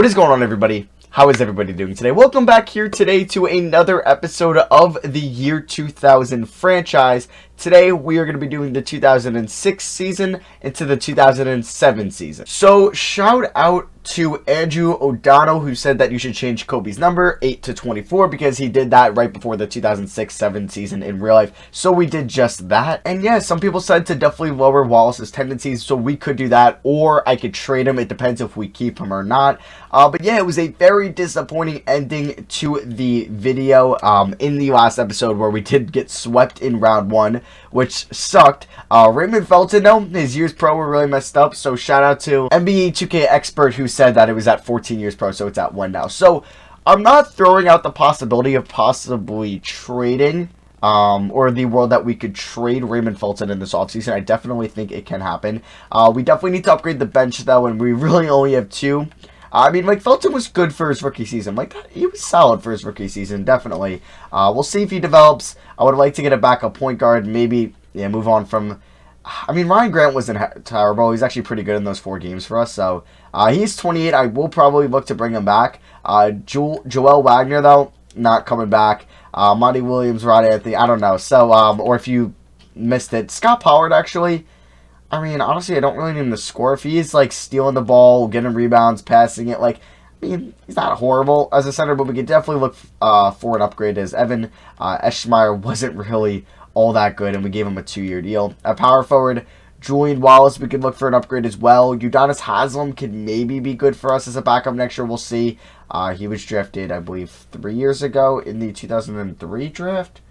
What is going on, everybody? How is everybody doing today? Welcome back here today to another episode of the Year 2000 franchise. Today, we are going to be doing the 2006 season into the 2007 season. So, shout out to Andrew O'Donnell, who said that you should change Kobe's number 8 to 24 because he did that right before the 2006-07 season in real life. So we did just that. And yeah, some people said to definitely lower Wallace's tendencies, so we could do that, or I could trade him. It depends if we keep him or not. But yeah, it was a very disappointing ending to the video in the last episode where we did get swept in round 1, which sucked. Raymond Felton, though, his years pro were really messed up, so shout out to NBA 2K expert who said that it was at 14 years pro, so it's at 1 now. So I'm not throwing out the possibility of possibly trading or the world that we could trade Raymond Felton in this offseason. I definitely think it can happen. We definitely need to upgrade the bench, though, and we really only have 2. I mean, like, Felton was good for his rookie season. Like, he was solid for his rookie season, definitely. We'll see if he develops. I would like to get a backup point guard. Maybe, yeah, move on from... I mean, Ryan Grant wasn't terrible. He's actually pretty good in those 4 games for us. So, he's 28. I will probably look to bring him back. Joel Wagner, though, not coming back. Monty Williams, Rod Anthony, I don't know. So, or if you missed it, Scott Pollard, actually... I mean, honestly, I don't really need him to score. If he's, like, stealing the ball, getting rebounds, passing it, like, I mean, he's not horrible as a center, but we could definitely look for an upgrade as Evan Eschmeyer wasn't really all that good, and we gave him a 2-year deal. At power forward, Julian Wallace, we could look for an upgrade as well. Udonis Haslem could maybe be good for us as a backup next year. We'll see. He was drafted, I believe, 3 years ago in the 2003 draft.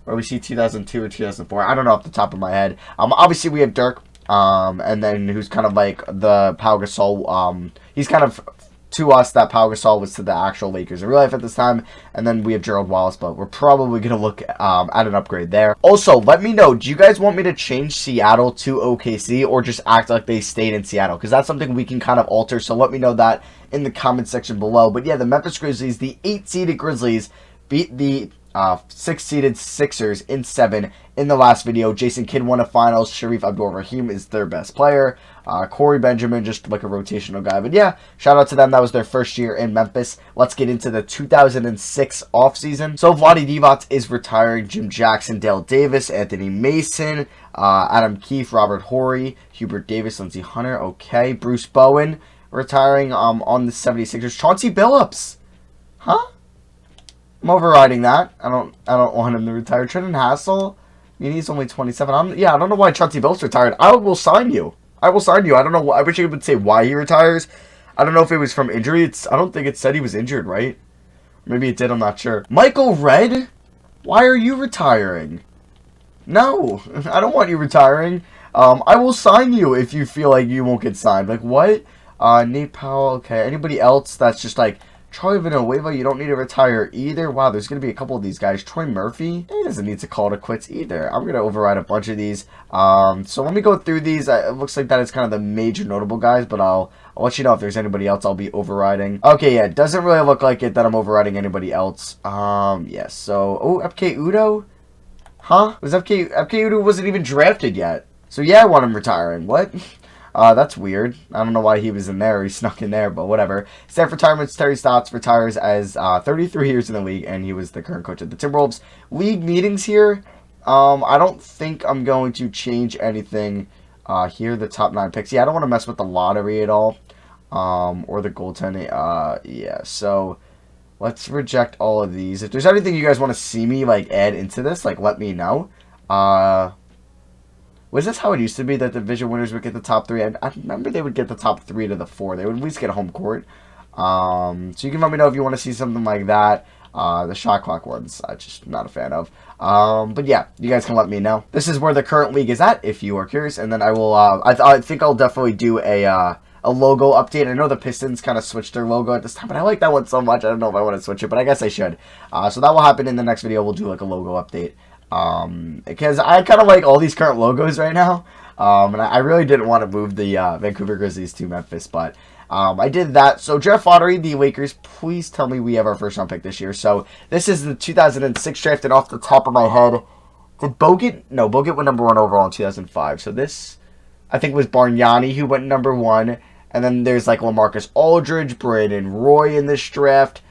Or we see 2002 or 2004. I don't know off the top of my head. Obviously, we have Dirk. And then who's kind of like the Pau Gasol, he's kind of to us that Pau Gasol was to the actual Lakers in real life at this time. And then we have Gerald Wallace, but we're probably going to look at an upgrade there. Also, let me know, do you guys want me to change Seattle to OKC or just act like they stayed in Seattle? Because that's something we can kind of alter, so let me know that in the comment section below. But yeah, the Memphis Grizzlies, the 8-seeded Grizzlies, beat the 6-seeded Sixers in 7 in the last video. Jason Kidd won a finals. Sharif Abdul-Rahim is their best player. Corey Benjamin, just like a rotational guy. But yeah, shout out to them. That was their first year in Memphis. Let's get into the 2006 offseason. So Vlade Divac is retiring. Jim Jackson, Dale Davis, Anthony Mason, Adam Keefe, Robert Horry, Hubert Davis, Lindsey Hunter. Okay, Bruce Bowen retiring on the 76ers. Chauncey Billups. Huh? I'm overriding that. I don't want him to retire. Trenton Hassel, I mean, he's only 27. I don't know why Chauncey Billups retired. I will sign you. I will sign you. I don't know. I wish you would say why he retires. I don't know if it was from injury. I don't think it said he was injured, right? Maybe it did. I'm not sure. Michael Redd, why are you retiring? No, I don't want you retiring. I will sign you if you feel like you won't get signed. Like, what? Nate Powell, okay. Anybody else that's just like, Troy Villanueva, you don't need to retire either. Wow, there's going to be a couple of these guys. Troy Murphy, he doesn't need to call it quits either. I'm going to override a bunch of these. So let me go through these. It looks like that is kind of the major notable guys, but I'll let you know if there's anybody else I'll be overriding. Okay, yeah, it doesn't really look like it that I'm overriding anybody else. Yes, so, oh, FK Udo? Huh? FK Udo wasn't even drafted yet. So yeah, I want him retiring. What? That's weird. I don't know why he was in there. He snuck in there, but whatever. Staff retirements. Terry Stotts retires as 33 years in the league, and he was the current coach of the Timberwolves. League meetings here. I don't think I'm going to change anything here. The top 9 picks. Yeah, I don't want to mess with the lottery at all, or the goaltending. Yeah, so let's reject all of these. If there's anything you guys want to see me like add into this, like let me know. Was this how it used to be that the division winners would get the top 3? I remember they would get the top 3 to the 4. They would at least get home court. So you can let me know if you want to see something like that. The shot clock ones, I'm just not a fan of. But yeah, you guys can let me know. This is where the current league is at, if you are curious. And then I will, I think I'll definitely do a logo update. I know the Pistons kind of switched their logo at this time, but I like that one so much. I don't know if I want to switch it, but I guess I should. So that will happen in the next video. We'll do like a logo update. Because I kind of like all these current logos right now, and I really didn't want to move the Vancouver Grizzlies to Memphis, but I did that. So draft lottery, the Lakers, please tell me we have our first round pick this year. So this is the 2006 draft, and off the top of my head, did Bogut? No, Bogut went number 1 overall in 2005. So this, I think, was Bargnani who went number 1. And then there's like LaMarcus Aldridge, Brandon Roy in this draft.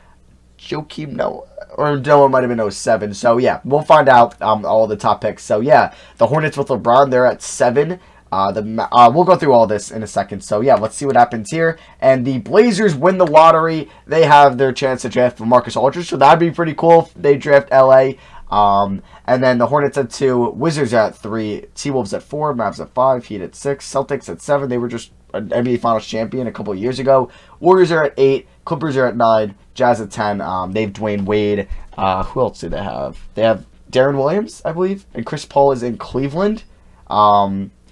Joakim Noah, or Noah might have been 07. So yeah, we'll find out all the top picks. So yeah, the Hornets with LeBron, they're at 7. We'll go through all this in a second. So yeah, let's see what happens here. And the Blazers win the lottery. They have their chance to draft LaMarcus Aldridge, so that'd be pretty cool if they draft LA. And then the Hornets at 2, Wizards at 3, T-Wolves at 4, Mavs at 5, Heat at 6, Celtics at 7. They were just an NBA Finals champion a couple of years ago. Warriors are at 8, Clippers are at 9, Jazz at 10. They have Dwayne Wade. Who else do they have? They have Darren Williams, I believe, and Chris Paul is in Cleveland.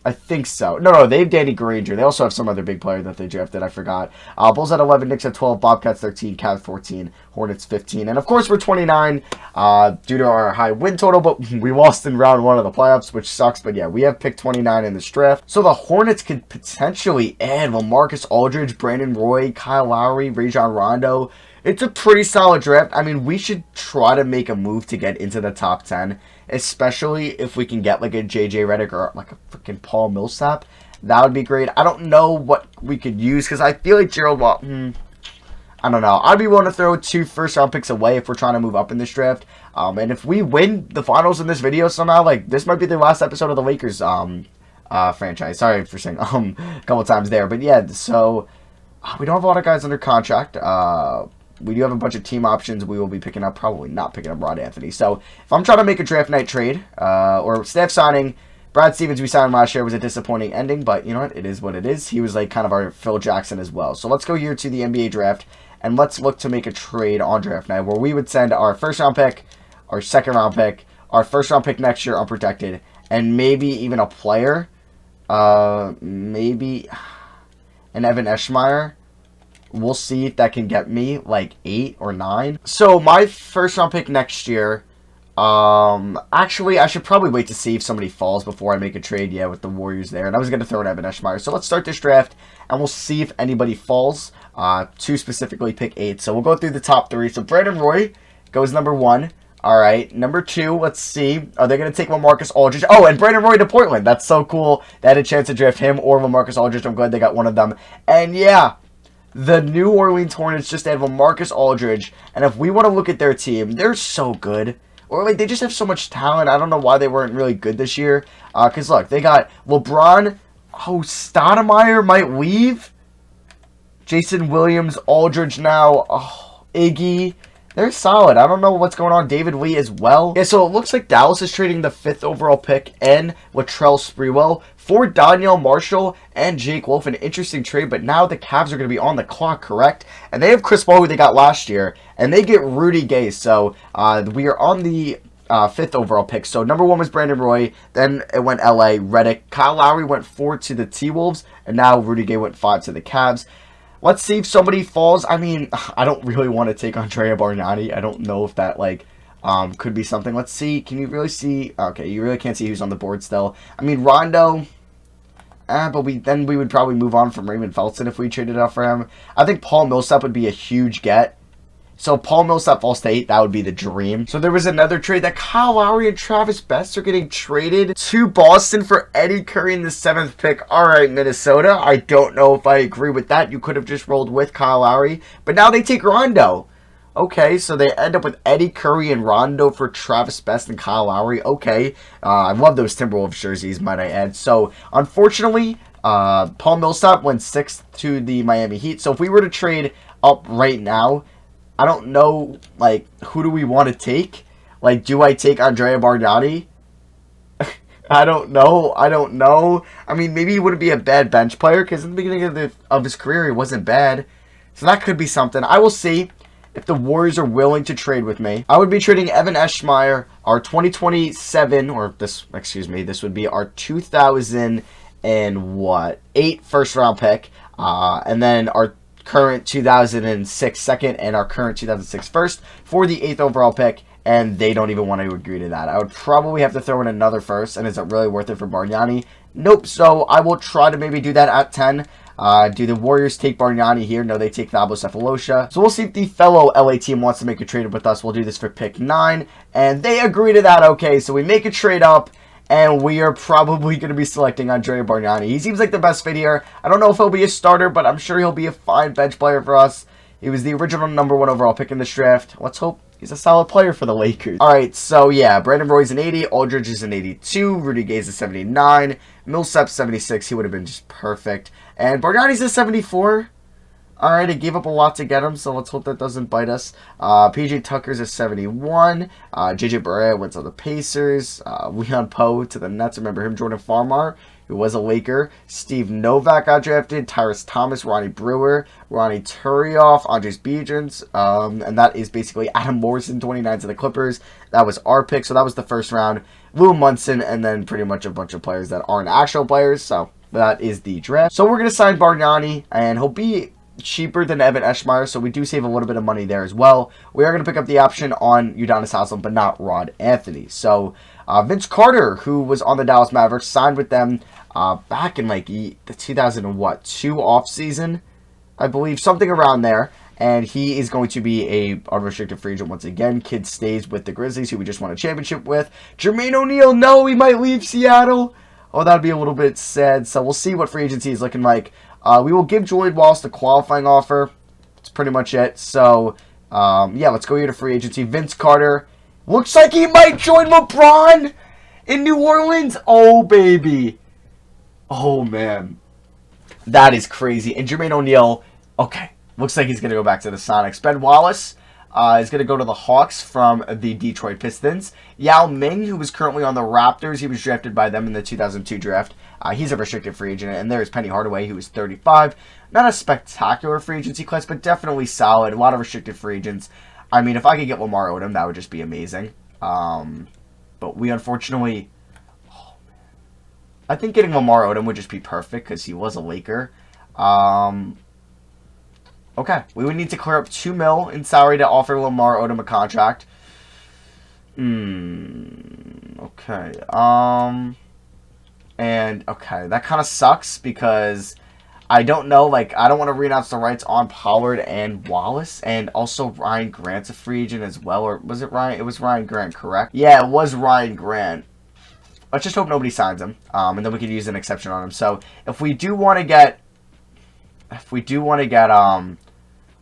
I think so. No, they have Danny Granger. They also have some other big player that they drafted. I forgot. Bulls at 11, Knicks at 12, Bobcats 13, Cavs 14, Hornets 15. And, of course, we're 29 due to our high win total, but we lost in round 1 of the playoffs, which sucks. But, yeah, we have picked 29 in this draft. So the Hornets could potentially add LaMarcus Aldridge, Brandon Roy, Kyle Lowry, Rajon Rondo. It's a pretty solid draft. I mean, we should try to make a move to get into the top 10. Especially if we can get like a JJ Redick or like a freaking Paul Millsap. That would be great. I don't know what we could use because I feel like Gerald Walton. I don't know. I'd be willing to throw 2 first-round picks away if we're trying to move up in this draft. And if we win the finals in this video somehow, like this might be the last episode of the Lakers franchise. Sorry for saying a couple times there. But yeah, so we don't have a lot of guys under contract. We do have a bunch of team options we will be picking up. Probably not picking up Rod Anthony. So, if I'm trying to make a draft night trade, or staff signing, Brad Stevens we signed last year was a disappointing ending, but you know what? It is what it is. He was like kind of our Phil Jackson as well. So, let's go here to the NBA draft, and let's look to make a trade on draft night, where we would send our first-round pick, our second-round pick, our first-round pick next year unprotected, and maybe even a player, maybe an Evan Eschmeyer. We'll see if that can get me like 8 or 9. So my first round pick next year. Actually, I should probably wait to see if somebody falls before I make a trade. Yeah, with the Warriors there, and I was gonna throw in Evan Eschmeyer. So let's start this draft, and we'll see if anybody falls. To specifically pick 8. So we'll go through the top 3. So Brandon Roy goes number 1. All right, number 2. Let's see. Are they gonna take LaMarcus Aldridge? Oh, and Brandon Roy to Portland. That's so cool. They had a chance to draft him or LaMarcus Aldridge. I'm glad they got one of them. And yeah. The New Orleans Hornets just added LaMarcus Aldridge, and if we want to look at their team, they're so good. Or, like, they just have so much talent. I don't know why they weren't really good this year. Because, look, they got LeBron. Oh, Stoudemire might leave. Jason Williams, Aldridge now. Oh, Iggy. They're solid. I don't know what's going on. David Lee as well. Yeah, so it looks like Dallas is trading the 5th overall pick and Latrell Sprewell for Donyell Marshall and Jake Wolf. An interesting trade, but now the Cavs are going to be on the clock, correct? And they have Chris Paul, who they got last year, and they get Rudy Gay. So we are on the 5th overall pick. So number 1 was Brandon Roy. Then it went LA, Redick. Kyle Lowry went 4 to the T-Wolves, and now Rudy Gay went 5 to the Cavs. Let's see if somebody falls. I mean, I don't really want to take Andrea Bargnani. I don't know if that, like, could be something. Let's see. Can you really see? Okay, you really can't see who's on the board still. I mean, Rondo. But we would probably move on from Raymond Felton if we traded up for him. I think Paul Millsap would be a huge get. So Paul Millsap falls to 8, that would be the dream. So there was another trade that Kyle Lowry and Travis Best are getting traded to Boston for Eddie Curry in the 7th pick. All right, Minnesota. I don't know if I agree with that. You could have just rolled with Kyle Lowry. But now they take Rondo. Okay, so they end up with Eddie Curry and Rondo for Travis Best and Kyle Lowry. Okay, I love those Timberwolves jerseys, might I add. So, unfortunately, Paul Millsap went 6th to the Miami Heat. So if we were to trade up right now, I don't know, like, who do we want to take? Like, do I take Andrea Bargnani? I don't know. I mean, maybe he wouldn't be a bad bench player because in the beginning of his career, he wasn't bad. So that could be something. I will see if the Warriors are willing to trade with me. I would be trading Evan Eschmeyer, our 2027, or this would be our 2008 first round pick, and then our current 2006 second and our current 2006 first for the 8th overall pick, and they don't even want to agree to that. I would probably have to throw in another first, and is it really worth it for Bargnani? Nope, so I will try to maybe do that at 10. Do the Warriors take Bargnani here? No, they take Thabo Sefolosha. So we'll see if the fellow LA team wants to make a trade with us. We'll do this for pick 9, and they agree to that. Okay, so we make a trade up, And we are probably going to be selecting Andrea Bargnani. He seems like the best fit here. I don't know if he'll be a starter, but I'm sure he'll be a fine bench player for us. He was the original #1 overall pick in this draft. Let's hope he's a solid player for the Lakers. Alright, so yeah, Brandon Roy's an 80, Aldridge is an 82, Rudy Gay's a 79, Millsap's 76, he would have been just perfect. And Bargnani's a 74. Alright, I gave up a lot to get him, so let's hope that doesn't bite us. PJ Tucker's a 71. JJ Barea went to the Pacers. Leon Poe to the Nets. Remember him? Jordan Farmar, who was a Laker. Steve Novak got drafted. Tyrus Thomas, Ronnie Brewer, Ronnie Turioff, Andres Biedrins. And that is basically Adam Morrison, 29 to the Clippers. That was our pick, so that was the first round. Lou Munson, and then pretty much a bunch of players that aren't actual players, so that is the draft. So we're going to sign Bargnani, and he'll be cheaper than Evan Eschmeyer, so we do save a little bit of money there as well. We are going to pick up the option on Udonis Haslem, but not Rod Anthony. So Vince Carter, who was on the Dallas Mavericks, signed with them back in like the 2002 offseason, I believe, something around there. And he is going to be a unrestricted free agent once again. Kid stays with the Grizzlies, who we just won a championship with. Jermaine O'Neal, no, he might leave Seattle. Oh, that'd be a little bit sad. So we'll see what free agency is looking like. We will give Julian Wallace the qualifying offer. That's pretty much it. So, yeah, let's go here to free agency. Vince Carter. Looks like he might join LeBron in New Orleans. Oh, baby. Oh, man. That is crazy. And Jermaine O'Neal, okay, looks like he's going to go back to the Sonics. Ben Wallace is going to go to the Hawks from the Detroit Pistons. Yao Ming, who was currently on the Raptors, he was drafted by them in the 2002 draft. He's a restricted free agent. And there's Penny Hardaway, who is 35. Not a spectacular free agency class, but definitely solid. A lot of restricted free agents. I mean, if I could get Lamar Odom, that would just be amazing. But we unfortunately... Oh, man. I think getting Lamar Odom would just be perfect because he was a Laker. Okay, we would need to clear up $2 million in salary to offer Lamar Odom a contract. Okay. And, okay, that kind of sucks because I don't know, like, I don't want to renounce the rights on Pollard and Wallace. And also Ryan Grant's a free agent as well. Or was it Ryan? It was Ryan Grant, correct? Yeah, it was Ryan Grant. Let's just hope nobody signs him. And then we could use an exception on him. So, if we do want to get...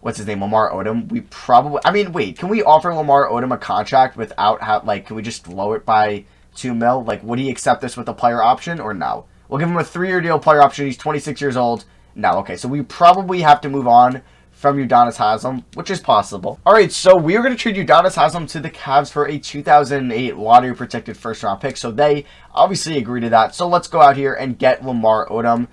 what's his name, Lamar Odom, we probably... I mean, wait, can we offer Lamar Odom a contract without... can we just lower it by $2 million? Like, would he accept this with a player option or no? We'll give him a 3-year deal, player option. He's 26 years old. No, okay, so we probably have to move on from Udonis Haslem, which is possible. All right, so we are going to trade Udonis Haslem to the Cavs for a 2008 lottery-protected first-round pick. So they obviously agree to that. So let's go out here and get Lamar Odom.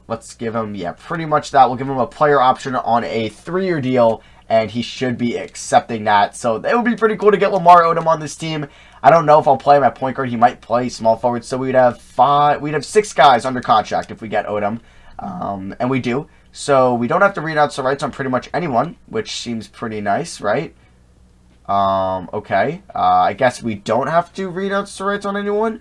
Let's give him, yeah, pretty much that. We'll give him a player option on a 3-year deal, and he should be accepting that. So it would be pretty cool to get Lamar Odom on this team. I don't know if I'll play him at point guard. He might play small forward. So we'd have 6 guys under contract if we get Odom. And we do. So we don't have to renounce the rights on pretty much anyone, which seems pretty nice, right? Okay. I guess we don't have to renounce the rights on anyone.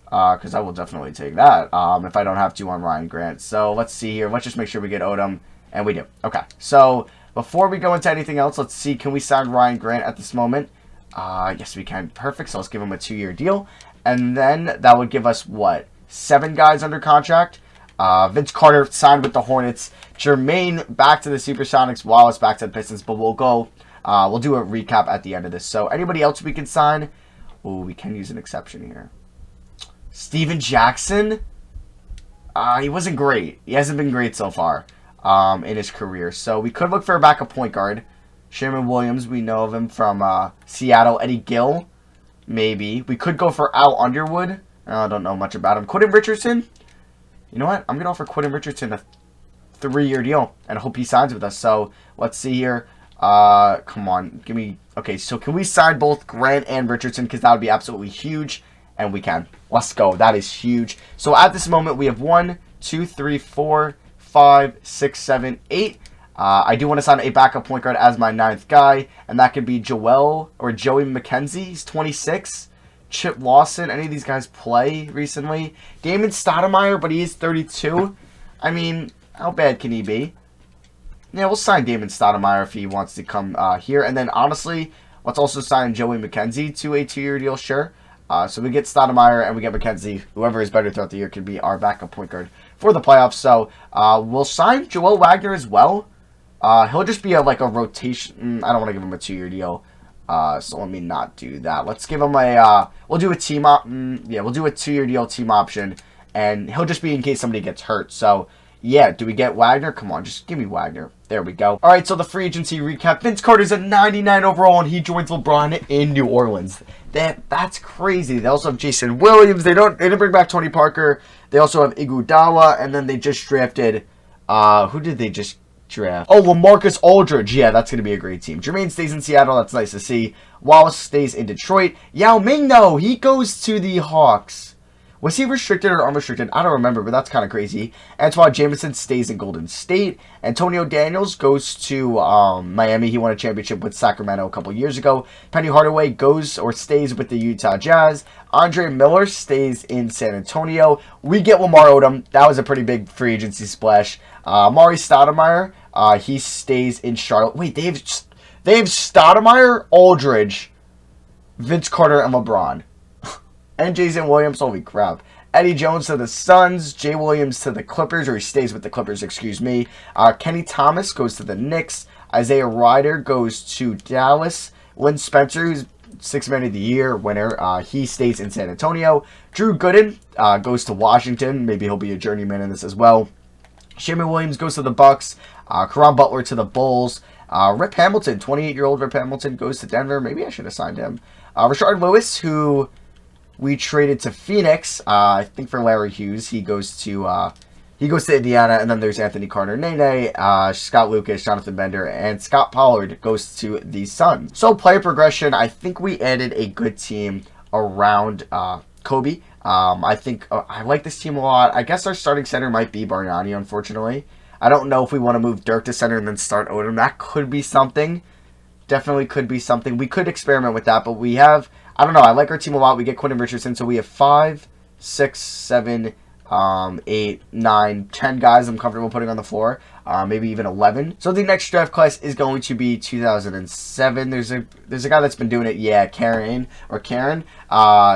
Because I will definitely take that if I don't have to on Ryan Grant. So let's see here. Let's just make sure we get Odom. And we do. Okay. So before we go into anything else, let's see. Can we sign Ryan Grant at this moment? Yes, we can. Perfect. So let's give him a 2-year deal. And then that would give us, what, 7 guys under contract? Vince Carter signed with the Hornets. Jermaine back to the Supersonics. Wallace back to the Pistons. But we'll do a recap at the end of this. So anybody else we can sign? Oh, we can use an exception here. Steven Jackson? He wasn't great. He hasn't been great so far in his career. So we could look for a backup point guard. Sherman Williams, we know of him from Seattle. Eddie Gill, maybe. We could go for Al Underwood. I don't know much about him. Quentin Richardson? You know what? I'm going to offer Quentin Richardson a 3-year deal and hope he signs with us. So let's see here. Come on. Give me... Okay, so can we sign both Grant and Richardson? Because that would be absolutely huge. And we can. Let's go. That is huge. So at this moment, we have 1, 2, 3, 4, 5, 6, 7, 8. I do want to sign a backup point guard as my 9th guy. And that could be Joey McKenzie. He's 26. Chip Lawson. Any of these guys play recently? Damon Stoudemire, but he is 32. I mean, how bad can he be? Yeah, we'll sign Damon Stoudemire if he wants to come here. And then, honestly, let's also sign Joey McKenzie to a 2-year deal, sure. So we get Stoudemire and we get McKenzie. Whoever is better throughout the year can be our backup point guard for the playoffs. So we'll sign Joel Wagner as well. He'll just be like a rotation. I don't want to give him a 2-year deal. So let me not do that. Let's give him a, we'll do a team yeah, we'll do a 2-year deal team option. And he'll just be in case somebody gets hurt. So, yeah, do we get Wagner? Come on, just give me Wagner. There we go. All right, so the free agency recap. Vince Carter's at 99 overall, and he joins LeBron in New Orleans. That's crazy. They also have Jason Williams. They didn't bring back Tony Parker. They also have Iguodala, and then they just drafted, who did they just draft? Oh, LaMarcus Aldridge. Yeah, that's going to be a great team. Jermaine stays in Seattle. That's nice to see. Wallace stays in Detroit. Yao Ming, though, he goes to the Hawks. Was he restricted or unrestricted? I don't remember, but that's kind of crazy. Antoine Jamison stays in Golden State. Antonio Daniels goes to Miami. He won a championship with Sacramento a couple years ago. Penny Hardaway goes or stays with the Utah Jazz. Andre Miller stays in San Antonio. We get Lamar Odom. That was a pretty big free agency splash. Mari Stoudemire, he stays in Charlotte. Wait, they have Stoudemire, Aldridge, Vince Carter, and LeBron. And Jason Williams, holy crap. Eddie Jones to the Suns. Jay Williams to the Clippers, or he stays with the Clippers, excuse me. Kenny Thomas goes to the Knicks. Isaiah Rider goes to Dallas. Lynn Spencer, who's 6th Man of the Year winner, he stays in San Antonio. Drew Gooden goes to Washington. Maybe he'll be a journeyman in this as well. Shamon Williams goes to the Bucks. Caron Butler to the Bulls. Rip Hamilton, 28-year-old Rip Hamilton, goes to Denver. Maybe I should have signed him. Rashard Lewis, who we traded to Phoenix, I think for Larry Hughes. He goes to Indiana, and then there's Anthony Carter-Nene, Scott Lucas, Jonathan Bender, and Scott Pollard goes to the Suns. So player progression, I think we added a good team around Kobe. I think I like this team a lot. I guess our starting center might be Bargnani, unfortunately. I don't know if we want to move Dirk to center and then start Odom. That could be something. Definitely could be something. We could experiment with that, but we have, I don't know, I like our team a lot. We get Quentin Richardson, so we have 5, 6, 7, 8, 9, 10 guys I'm comfortable putting on the floor. Maybe even 11. So the next draft class is going to be 2007. There's a guy that's been doing it. Yeah, Karen.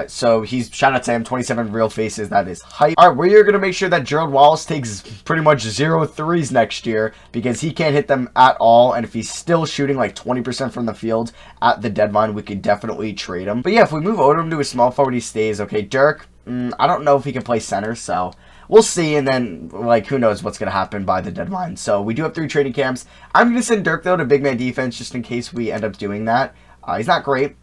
So he's, shout out to him, 27 real faces. That is hype. All right, we're going to make sure that Gerald Wallace takes pretty much 0 threes next year because he can't hit them at all. And if he's still shooting like 20% from the field at the deadline, we could definitely trade him. But yeah, if we move Odom to a small forward, he stays. Okay, Dirk, I don't know if he can play center, so we'll see, and then, like, who knows what's going to happen by the deadline. So we do have 3 training camps. I'm going to send Dirk, though, to big man defense just in case we end up doing that. He's not great.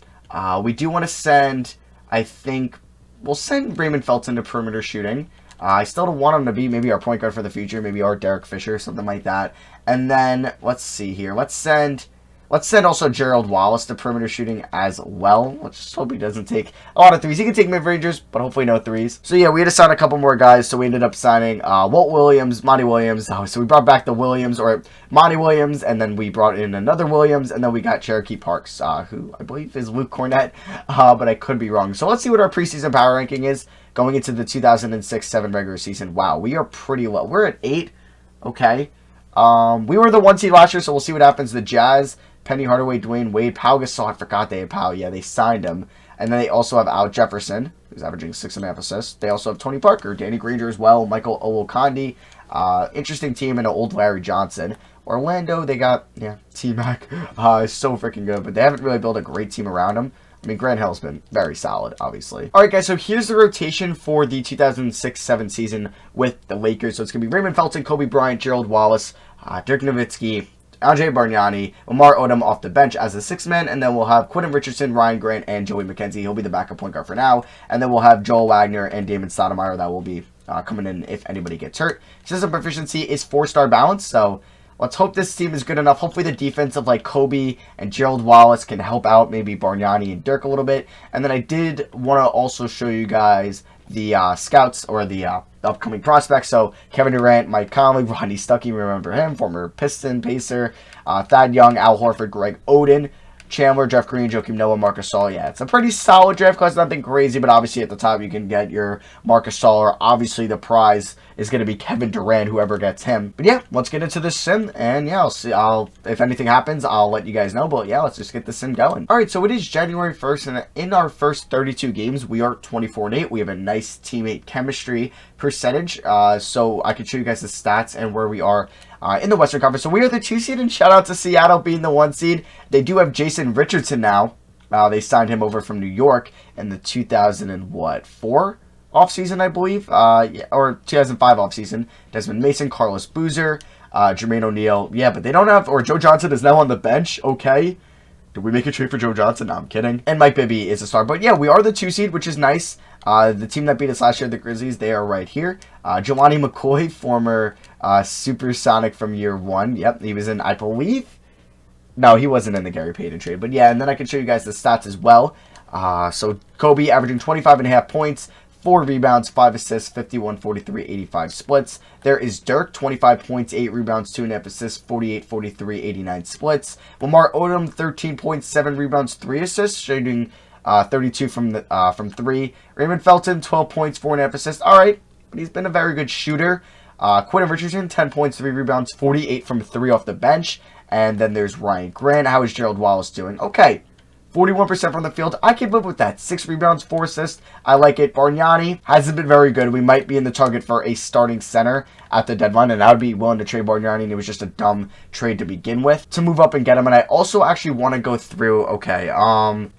We do want to send, I think, we'll send Raymond Felton to perimeter shooting. I still don't want him to be maybe our point guard for the future, maybe our Derek Fisher, something like that. And then, let's see here. Let's send also Gerald Wallace to perimeter shooting as well. Let's just hope he doesn't take a lot of threes. He can take mid-rangers, but hopefully no threes. So yeah, we had to sign a couple more guys, so we ended up signing Walt Williams, Monty Williams. So we brought back the Williams, or Monty Williams, and then we brought in another Williams, and then we got Cherokee Parks, who I believe is Luke Cornett, but I could be wrong. So let's see what our preseason power ranking is going into the 2006-07 regular season. Wow, we are pretty low. We're at 8. Okay. We were the 1 seed last year, so we'll see what happens. The Jazz, Penny Hardaway, Dwayne Wade, Pau Gasol. I forgot they had Pau. Yeah, they signed him. And then they also have Al Jefferson, who's averaging 6.5 assists. They also have Tony Parker, Danny Granger as well, Michael Olowokandi. Interesting team, and an old Larry Johnson. Orlando, they got, yeah, T-Mac. So freaking good, but they haven't really built a great team around him. I mean, Grant Hill's been very solid, obviously. All right, guys, so here's the rotation for the 2006-07 season with the Lakers. So it's going to be Raymond Felton, Kobe Bryant, Gerald Wallace, Dirk Nowitzki, Andre Bargnani, Lamar Odom off the bench as the 6th man, and then we'll have Quentin Richardson, Ryan Grant, and Joey McKenzie. He'll be the backup point guard for now. And then we'll have Joel Wagner and Damon Stoudemire that will be coming in if anybody gets hurt. System proficiency is 4-star balance, so let's hope this team is good enough. Hopefully the defense of like Kobe and Gerald Wallace can help out maybe Bargnani and Dirk a little bit. And then I did want to also show you guys the scouts or the upcoming prospects. So Kevin Durant, Mike Conley, Rodney Stuckey, remember him, former Piston, Pacer, Thad Young, Al Horford, Greg Oden, Chandler, Jeff Green, Joakim Noah, Marcus Gasol. Yeah, it's a pretty solid draft class. Nothing crazy, but obviously at the top you can get your Marcus Gasol. Or obviously the prize is going to be Kevin Durant, whoever gets him. But yeah, let's get into this sim, and yeah, if anything happens, I'll let you guys know. But yeah, let's just get this sim going. All right, so it is January 1st, and in our first 32 games, we are 24-8. We have a nice teammate chemistry percentage, so I can show you guys the stats and where we are in the Western Conference. So we are the 2 seed, and shout out to Seattle being the 1 seed. They do have Jason Richardson now. They signed him over from New York in the 2004 offseason, I believe, or 2005 offseason. Desmond Mason, Carlos Boozer, Jermaine O'Neal. Yeah, but they don't have, or Joe Johnson is now on the bench. Okay. Did we make a trade for Joe Johnson? No, I'm kidding. And Mike Bibby is a star. But yeah, we are the 2 seed, which is nice. The team that beat us last year, the Grizzlies, they are right here. Jelani Mccoy, former Supersonic from year 1. Yep, he was in, I believe. No, he wasn't in the Gary Payton trade. But yeah, and then I can show you guys the stats as well. So Kobe averaging 25.5 points, 4 rebounds, 5 assists, 51, 43, 85 splits. There is Dirk, 25 points, 8 rebounds, 2.5 assists, 48, 43, 89 splits. Lamar Odom, 13 points, 7 rebounds, 3 assists, shooting 32 from 3. Raymond Felton, 12 points, 4.5 assists. All right, but he's been a very good shooter. Quentin Richardson, 10 points, 3 rebounds, 48 from 3 off the bench. And then there's Ryan Grant. How is Gerald Wallace doing? Okay. 41% from the field. I can live with that. 6 rebounds, 4 assists. I like it. Bargnani hasn't been very good. We might be in the target for a starting center at the deadline, and I would be willing to trade Bargnani, and it was just a dumb trade to begin with to move up and get him. And I also actually want to go through, okay,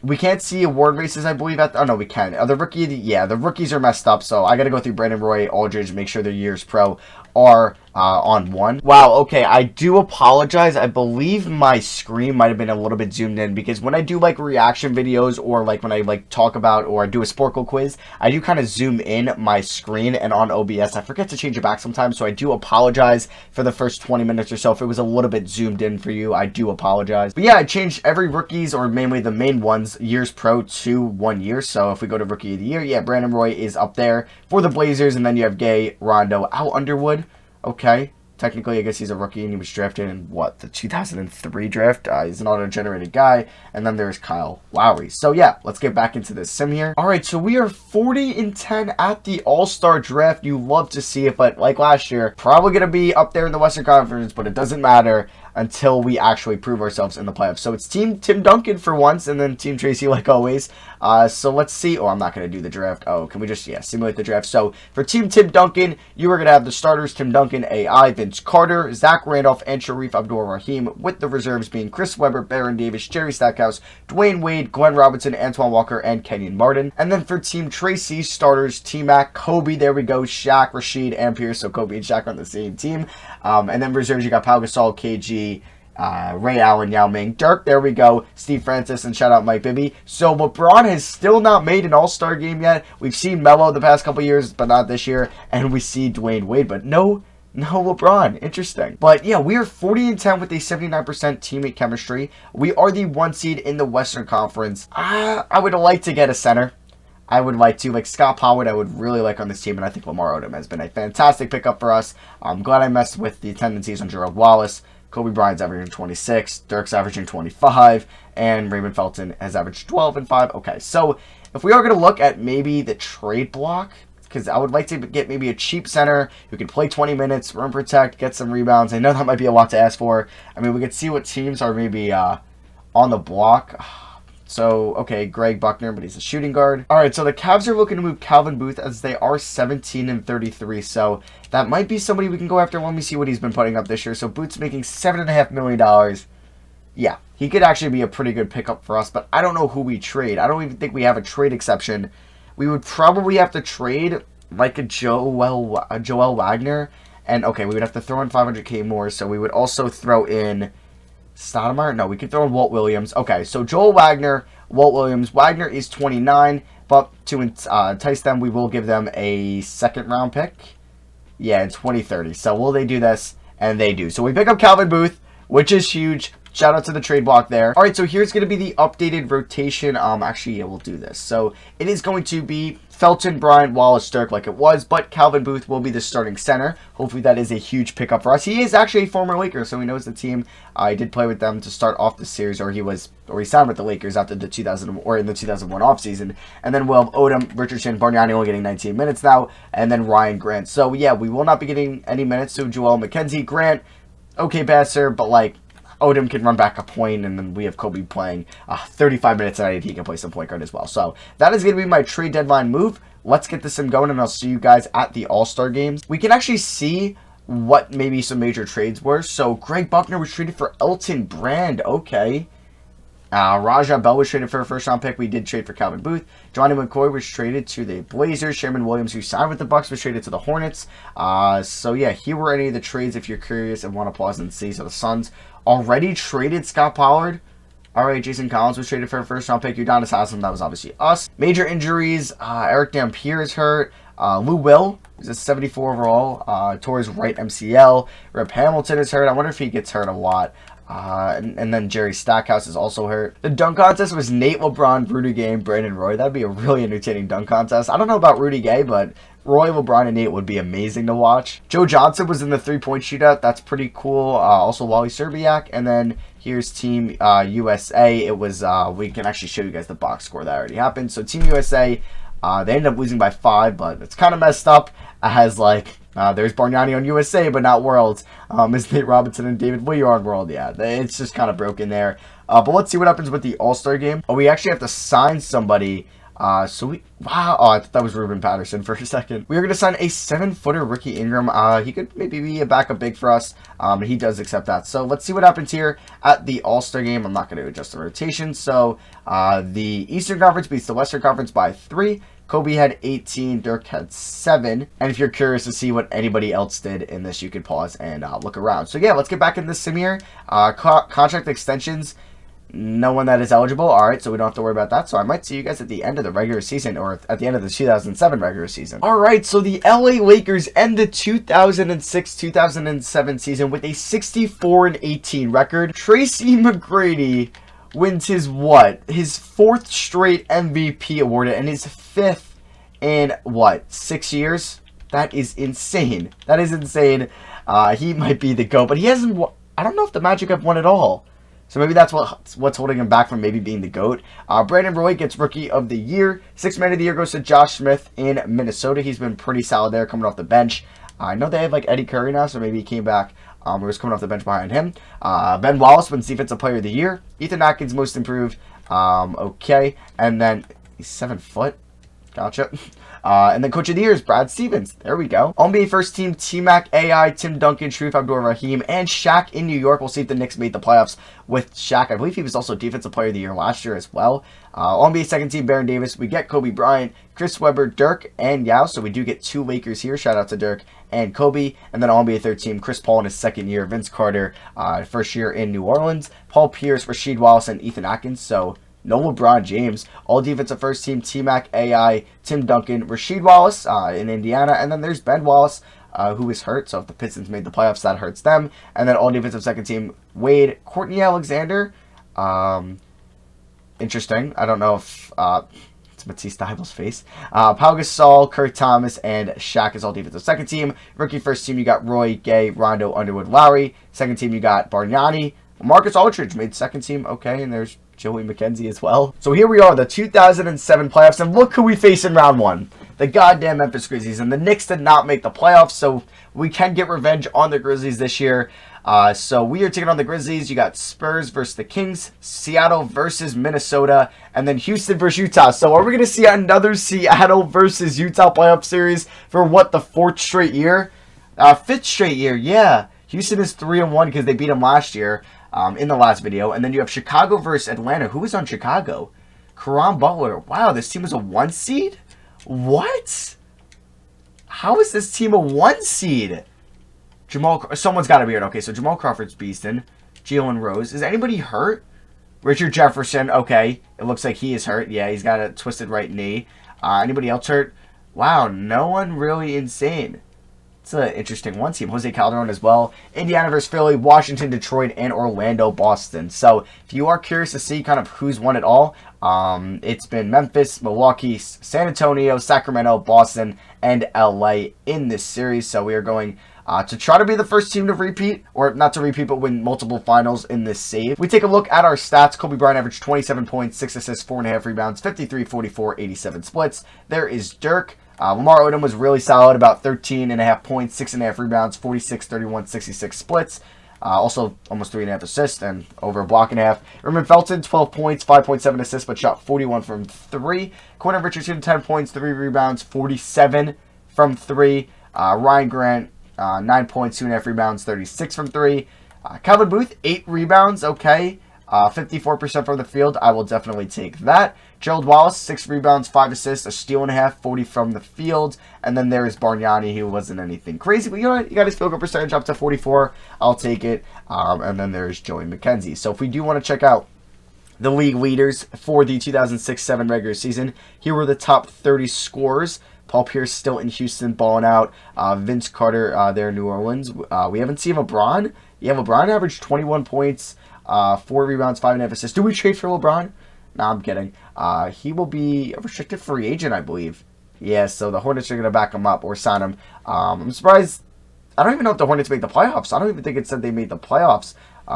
we can't see award races, I believe, oh, no, we can. The rookies are messed up, so I got to go through Brandon Roy, Aldridge, make sure their years pro are on 1. Wow, okay, I do apologize. I believe my screen might have been a little bit zoomed in, because when I do like reaction videos, or like when I like talk about or do a Sporkle quiz, I do kind of zoom in my screen, and on OBS I forget to change it back sometimes, so I do apologize for the first 20 minutes or so. If it was a little bit zoomed in for you, I do apologize. But yeah, I changed every rookies, or mainly the main ones, years pro to 1 year. So if we go to rookie of the year, yeah, Brandon Roy is up there for the Blazers, and then you have Gay, Rondo, Al Underwood. Okay, technically I guess he's a rookie, and he was drafted in, what, the 2003 draft? He's an auto-generated guy. And then there's Kyle Lowry. So yeah, let's get back into this sim here. All right, so we are 40-10 at the All-Star draft. You love to see it, but like last year, probably going to be up there in the Western Conference, but it doesn't matter until we actually prove ourselves in the playoffs. So it's Team Tim Duncan for once, and then Team Tracy like always. So let's see. Oh, I'm not going to do the draft. Oh, can we just, yeah, simulate the draft? So for Team Tim Duncan, you are going to have the starters, Tim Duncan, AI, Vince Carter, Zach Randolph, and Sharif Abdul-Rahim, with the reserves being Chris Webber, Baron Davis, Jerry Stackhouse, Dwayne Wade, Glenn Robinson, Antoine Walker, and Kenyon Martin. And then for Team Tracy, starters, T-Mac, Kobe, there we go, Shaq, Rashid, and Pierce. So Kobe and Shaq on the same team. And then reserves, you got Pau Gasol, KG, Ray Allen, Yao Ming, Dirk, there we go, Steve Francis, and shout out Mike Bibby. So LeBron has still not made an All-Star game yet. We've seen Melo the past couple years, but not this year. And we see Dwayne Wade, but no LeBron. Interesting. But yeah, we are 40-10 with a 79% teammate chemistry. We are the 1 seed in the Western Conference. I would like to get a center. I would like to, like Scott Pollard, I would really like on this team, and I think Lamar Odom has been a fantastic pickup for us. I'm glad I messed with the tendencies on Gerald Wallace. Kobe Bryant's averaging 26, Dirk's averaging 25, and Raymond Felton has averaged 12 and 5. Okay, so if we are going to look at maybe the trade block, because I would like to get maybe a cheap center who can play 20 minutes, rim protect, get some rebounds. I know that might be a lot to ask for. I mean, we could see what teams are maybe on the block. So, okay, Greg Buckner, but he's a shooting guard. All right, so the Cavs are looking to move Calvin Booth, as they are 17-33. So that might be somebody we can go after. Let me see what he's been putting up this year. So Booth's making $7.5 million. Yeah, he could actually be a pretty good pickup for us, but I don't know who we trade. I don't even think we have a trade exception. We would probably have to trade like a Joel Wagner. And, okay, we would have to throw in $500K more. So we would also throw in Stoudemire? No, we could throw in Walt Williams. Okay, so Joel Wagner, Walt Williams. Wagner is 29, but to entice them, we will give them a second-round pick. Yeah, in 2030. So will they do this? And they do. So we pick up Calvin Booth, which is huge. Shout out to the trade block there. All right, so here's going to be the updated rotation. Actually, yeah, we'll do this. So it is going to be Felton, Bryant, Wallace, Dirk like it was, but Calvin Booth will be the starting center. Hopefully that is a huge pickup for us. He is actually a former Laker, so he knows the team. He did play with them to start off the series, or he signed with the Lakers after the 2001 offseason. And then we'll have Odom, Richardson, Bargnani only getting 19 minutes now, and then Ryan Grant. So yeah, we will not be getting any minutes to Joel McKenzie. Grant, okay passer, but like Odom can run back a point, and then we have Kobe playing 35 minutes a night. He can play some point guard as well. So that is going to be my trade deadline move. Let's get this thing going, and I'll see you guys at the All-Star games. We can actually see what maybe some major trades were. So Greg Buckner was traded for Elton Brand. Okay. Raja Bell was traded for a first-round pick. We did trade for Calvin Booth. Jelani Mccoy was traded to the Blazers. Sherman Williams, who signed with the Bucks, was traded to the Hornets. So yeah, here were any of the trades if you're curious and want to pause and see. So the Suns already traded Scott Pollard. All right, Jason Collins was traded for a first-round pick. Udonis Haslem, that was obviously us. Major injuries, Eric Dampier is hurt. Lou Will is a 74 overall. Tore his right MCL. Rip Hamilton is hurt. I wonder if he gets hurt a lot. And then Jerry Stackhouse is also hurt. The dunk contest was Nate, LeBron, Rudy Gay, and Brandon Roy. That'd be a really entertaining dunk contest. I don't know about Rudy Gay, but Roy, LeBron, and Nate would be amazing to watch. Joe Johnson was in the three-point shootout. That's pretty cool. Also Wally Serbiak. And then here's Team USA. It was, we can actually show you guys the box score that already happened. So Team USA, they ended up losing by 5, but it's kind of messed up as like, there's Bargnani on USA, but not Worlds. It's Nate Robinson and David Lee on World. Yeah, it's just kind of broken there. But let's see what happens with the All-Star game. Oh, we actually have to sign somebody. Wow. Oh, I thought that was Ruben Patterson for a second. We are going to sign a 7-footer Ricky Ingram. He could maybe be a backup big for us. He does accept that. So let's see what happens here at the All-Star game. I'm not going to adjust the rotation. So the Eastern Conference beats the Western Conference by 3. Kobe had 18, Dirk had 7. And if you're curious to see what anybody else did in this, you could pause and look around. So yeah, let's get back in this sim here. Contract extensions, no one that is eligible. All right, so we don't have to worry about that. So I might see you guys at the end of the regular season, or at the end of the 2007 regular season. All right, so the LA Lakers end the 2006-2007 season with a 64-18 record. Tracy McGrady wins his what? His 4th straight MVP award and his 5th in what? 6 years? That is insane. That is insane. He might be the GOAT, but he hasn't. I don't know if the Magic have won it all. So maybe that's what's holding him back from maybe being the GOAT. Brandon Roy gets Rookie of the Year. 6th Man of the Year goes to Josh Smith in Minnesota. He's been pretty solid there coming off the bench. I know they have like Eddie Curry now, so maybe he came back. Was coming off the bench behind him. Ben Wallace wins Defensive Player of the Year. Ethan Atkins, Most Improved. Okay. And then he's 7 foot. Gotcha. And then Coach of the Year is Brad Stevens. There we go. NBA First Team, T-Mac, AI, Tim Duncan, Sharif Abdur-Rahim, and Shaq in New York. We'll see if the Knicks made the playoffs with Shaq. I believe he was also Defensive Player of the Year last year as well. NBA Second Team, Baron Davis. We get Kobe Bryant, Chris Webber, Dirk, and Yao. So we do get 2 Lakers here. Shout out to Dirk and Kobe. And then NBA Third Team, Chris Paul in his 2nd year. Vince Carter, first year in New Orleans. Paul Pierce, Rasheed Wallace, and Ethan Atkins. So no LeBron James. All Defensive First Team, T-Mac, AI, Tim Duncan, Rasheed Wallace in Indiana. And then there's Ben Wallace, who is hurt. So if the Pistons made the playoffs, that hurts them. And then All Defensive Second Team, Wade, Courtney Alexander. Interesting. I don't know if it's Matisse Thybulle's face. Pau Gasol, Kurt Thomas, and Shaq is All Defensive Second Team. Rookie First Team, you got Roy, Gay, Rondo, Underwood, Lowry. Second Team, you got Bargnani. Marcus Aldridge made 2nd Team. Okay, and there's Joey McKenzie as well. So here we are, the 2007 playoffs, and look who we face in round 1. The goddamn Memphis Grizzlies. And the Knicks did not make the playoffs, so we can get revenge on the Grizzlies this year. So we are taking on the Grizzlies. You got Spurs versus the Kings, Seattle versus Minnesota, and then Houston versus Utah. So are we going to see another Seattle versus Utah playoff series for what, the 4th straight year? 5th straight year, yeah. Houston is 3-1 because they beat them last year. In the last video. And then you have Chicago versus Atlanta. Who was on Chicago? Caron Butler. Wow, this team is a 1 seed? What? How is this team a 1 seed? Someone's got to be hurt. Okay, so Jamal Crawford's beasting. Jalen Rose. Is anybody hurt? Richard Jefferson. Okay, it looks like he is hurt. Yeah, he's got a twisted right knee. Anybody else hurt? Wow, no one really insane. It's an interesting one. Team Jose Calderon as well. Indiana versus Philly, Washington, Detroit, and Orlando, Boston. So if you are curious to see kind of who's won it all, it's been Memphis, Milwaukee, San Antonio, Sacramento, Boston, and LA in this series. So we are going to try to be the first team to repeat, or not to repeat, but win multiple finals in this save. We take a look at our stats. Kobe Bryant averaged 27 points, 6 assists, 4.5 rebounds, 53, 44, 87 splits. There is Dirk. Lamar Odom was really solid, about 13.5 points, 6.5 rebounds, 46, 31, 66 splits. Also, almost 3.5 assists and over a block and a half. Raymond Felton, 12 points, 5.7 assists, but shot 41 from 3. Quentin Richardson, 10 points, 3 rebounds, 47 from 3. Ryan Grant, 9 points, 2.5 rebounds, 36 from 3. Calvin Booth, 8 rebounds, okay. 54% from the field. I will definitely take that. Gerald Wallace, 6 rebounds, 5 assists, a steal and a half, 40 from the field. And then there is Bargnani, who wasn't anything crazy. But you know what? You got his field goal percentage up to 44. I'll take it. And then there's Joey McKenzie. So if we do want to check out the league leaders for the 2006-07 regular season, here were the top 30 scorers. Paul Pierce still in Houston, balling out. Vince Carter there in New Orleans. We haven't seen LeBron. Yeah, LeBron averaged 21 points, 4 rebounds, 5.5 assists. Do we trade for LeBron? No, I'm kidding. He will be a restricted free agent, I believe. Yeah, so the Hornets are going to back him up or sign him. I'm surprised. I don't even know if the Hornets make the playoffs. I don't even think it said they made the playoffs.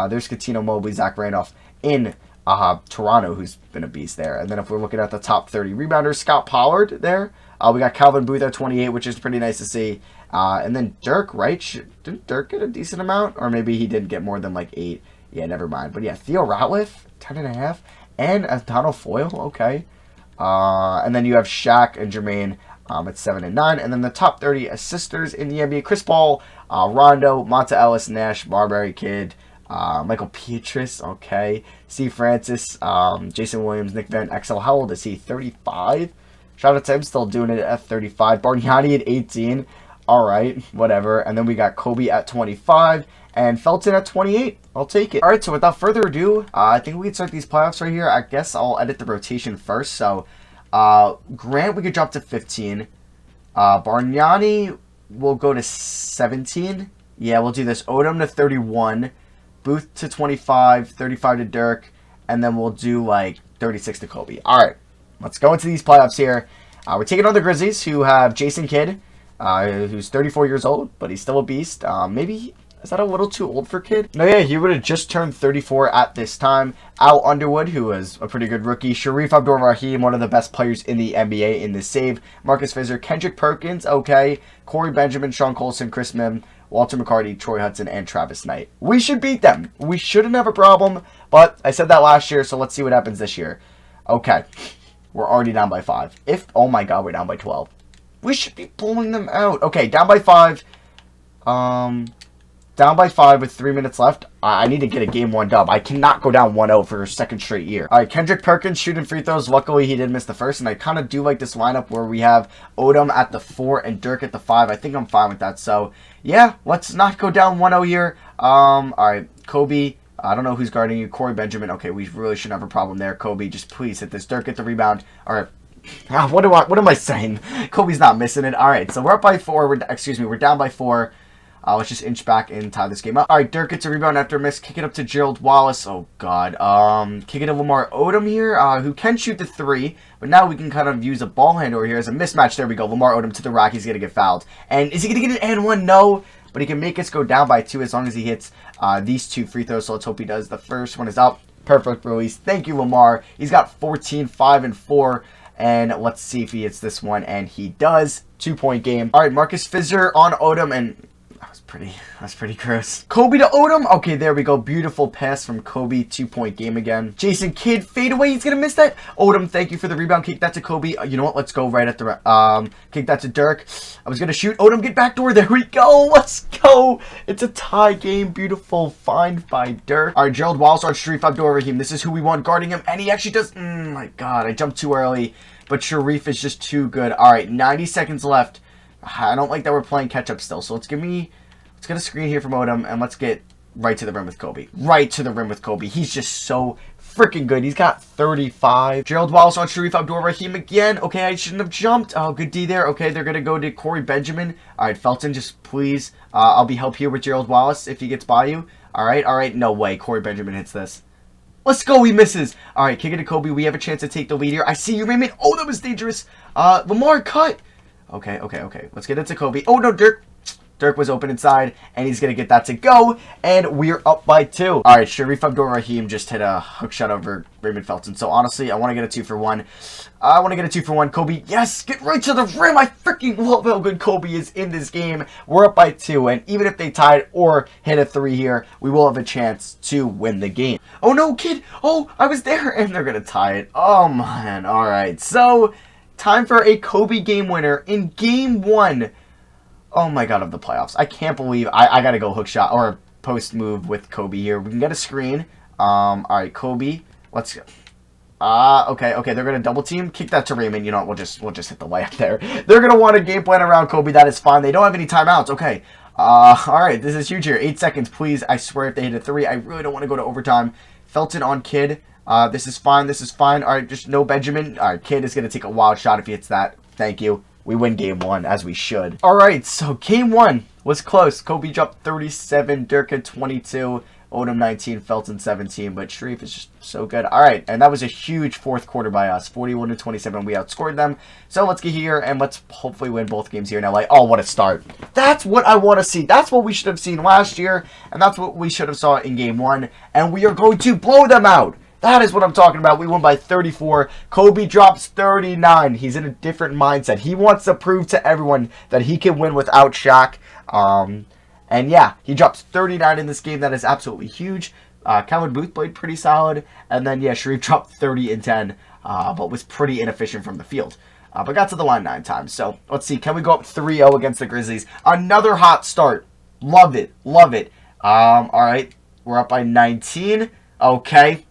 There's Coutinho, Mobley, Zach Randolph in Toronto, who's been a beast there. And then if we're looking at the top 30 rebounders, Scott Pollard there. We got Calvin Booth at 28, which is pretty nice to see. And then Dirk, right? Didn't Dirk get a decent amount? Or maybe he did get more than like 8. Yeah, never mind. But yeah, Theo Ratliff, 10.5. And Donald Foyle, okay. And then you have Shaq and Jermaine at 7 and 9. And then the top 30 assisters in the NBA, Chris Paul, Rondo, Monta Ellis, Nash, Marbury Kid, Michael Pietrus, okay. Steve Francis, Jason Williams, Nick Van Exel. How old is he? 35? Shout out to him, still doing it at 35. Bargnani at 18. All right, whatever. And then we got Kobe at 25 and Felton at 28. I'll take it. All right, so without further ado, I think we can start these playoffs right here. I guess I'll edit the rotation first. So Grant, we could drop to 15. Bargnani will go to 17. Yeah, we'll do this. Odom to 31. Booth to 25. 35 to Dirk. And then we'll do like 36 to Kobe. All right, let's go into these playoffs here. We're taking on the Grizzlies, who have Jason Kidd, who's 34 years old, but he's still a beast. Maybe, is that a little too old for Kidd? No, yeah, he would have just turned 34 at this time. Al Underwood, who was a pretty good rookie. Sharif Abdul-Rahim, one of the best players in the NBA in this save. Marcus Fizer, Kendrick Perkins, okay. Corey Benjamin, Sean Colson, Chris Mim, Walter McCarty, Troy Hudson, and Travis Knight. We should beat them. We shouldn't have a problem, but I said that last year, so let's see what happens this year. Okay, we're already down by 5. Oh my god, we're down by 12. We should be blowing them out. Okay, down by 5. Down by 5 with 3 minutes left. I need to get a game 1 dub. I cannot go down 1-0 for a second straight year. All right, Kendrick Perkins shooting free throws. Luckily, he did miss the first, and I kind of do like this lineup where we have Odom at the 4 and Dirk at the 5. I think I'm fine with that. So, yeah, let's not go down 1-0 here. All right, Kobe. I don't know who's guarding you. Corey Benjamin. Okay, we really shouldn't have a problem there. Kobe, just please hit this. Dirk, get the rebound. All right. What am I saying? Kobe's not missing it. All right, so we're up by 4. We're down by 4. Let's just inch back and tie this game up. All right, Dirk gets a rebound after a miss. Kick it up to Gerald Wallace. Oh, God. Kick it to Lamar Odom here, who can shoot the 3. But now we can kind of use a ball handler here as a mismatch. There we go. Lamar Odom to the rack. He's going to get fouled. And is he going to get an and 1? No. But he can make us go down by 2 as long as he hits these 2 free throws. So let's hope he does. The first one is up. Perfect release. Thank you, Lamar. He's got 14, 5, and 4. And let's see if he hits this one. And he does. 2-point game. All right, Marcus Fizer on Odom. And that's pretty gross. Kobe to Odom. Okay, there we go. Beautiful pass from Kobe. 2-point game again. Jason Kidd, fade away. He's going to miss that. Odom, thank you for the rebound. Kick that to Kobe. You know what? Let's go right at the... kick that to Dirk. I was going to shoot. Odom, get backdoor. There we go. Let's go. It's a tie game. Beautiful find by Dirk. All right, Gerald Wallace on Sharif Abdul-Rahim. This is who we want guarding him. And he actually does... my God, I jumped too early. But Sharif is just too good. All right, 90 seconds left. I don't like that we're playing catch-up still. So let's get a screen here from Odom, and let's get Right to the rim with Kobe. Right to the rim with Kobe. He's just so freaking good. He's got 35. Gerald Wallace on Sharif Abdul-Rahim again. Okay, I shouldn't have jumped. Oh, good D there. Okay, they're going to go to Corey Benjamin. All right, Felton, just please. I'll be help here with Gerald Wallace if he gets by you. All right. No way. Corey Benjamin hits this. Let's go. He misses. All right, kick it to Kobe. We have a chance to take the lead here. I see you, Raymond. Oh, that was dangerous. Lamar, cut. Okay. Let's get it to Kobe. Oh, no, Dirk. Dirk was open inside, and he's going to get that to go, and we're up by 2. All right, Sharif Abdul-Rahim just hit a hook shot over Raymond Felton. So, honestly, I want to get a 2 for 1. I want to get a 2 for 1. Kobe, yes, get right to the rim. I freaking love how good Kobe is in this game. We're up by 2, and even if they tied or hit a 3 here, we will have a chance to win the game. Oh, no, kid. Oh, I was there, and they're going to tie it. Oh, man. All right, so time for a Kobe game winner in Game 1. Oh my god, of the playoffs. I can't believe I gotta go hook shot or post move with Kobe here. We can get a screen. Alright, Kobe. Let's go. Okay, they're gonna double team. Kick that to Raymond. You know what, we'll just hit the layup there. They're gonna want a game plan around Kobe. That is fine. They don't have any timeouts. Okay. Alright, this is huge here. 8 seconds, please. I swear if they hit a 3, I really don't want to go to overtime. Felton on Kid. This is fine. Alright, just no Benjamin. Alright, Kid is gonna take a wild shot if he hits that. Thank you. We win Game 1, as we should. Alright, so Game 1 was close. Kobe dropped 37, Dirk had 22, Odom 19, Felton 17, but Sharif is just so good. Alright, and that was a huge fourth quarter by us. 41-27, we outscored them. So let's get here, and let's hopefully win both games here in LA. Oh, what a start. That's what I want to see. That's what we should have seen last year, and that's what we should have saw in Game 1, and we are going to blow them out. That is what I'm talking about. We won by 34. Kobe drops 39. He's in a different mindset. He wants to prove to everyone that he can win without Shaq. And yeah, he drops 39 in this game. That is absolutely huge. Calvin Booth played pretty solid. And then, yeah, Sharif dropped 30 and 10, but was pretty inefficient from the field. But got to the line 9 times. So let's see. Can we go up 3-0 against the Grizzlies? Another hot start. Love it. All right. We're up by 19. Okay.